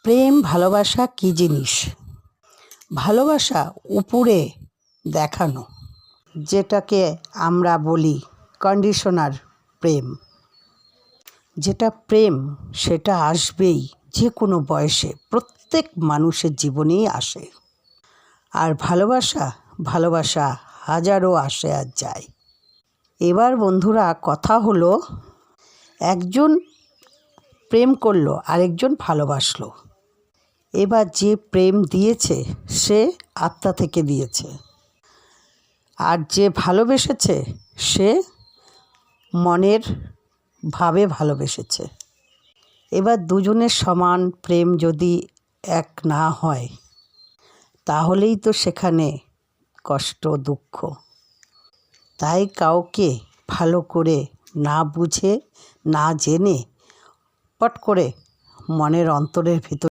প্রেম ভালোবাসা কী জিনিস? ভালোবাসা উপরে দেখানো, যেটাকে আমরা বলি কন্ডিশনাল প্রেম। যেটা প্রেম সেটা আসবেই যে কোনো বয়সে, প্রত্যেক মানুষের জীবনেই আসে। আর ভালোবাসা হাজারো আসে আর যায়। এবার বন্ধুরা, কথা হলো, একজন প্রেম করলো, আরেকজন ভালোবাসলো। এবার যে প্রেম দিয়েছে সে আত্মা থেকে দিয়েছে, আর যে ভালোবেসেছে সে মনের ভাবে ভালোবেসেছে। এবার দুজনের সমান প্রেম যদি এক না হয়, তাহলেই তো সেখানে কষ্ট, দুঃখ। তাই কাউকে ভালো করে না বুঝে, না জেনে, পট করে মনের অন্তরের ভিতর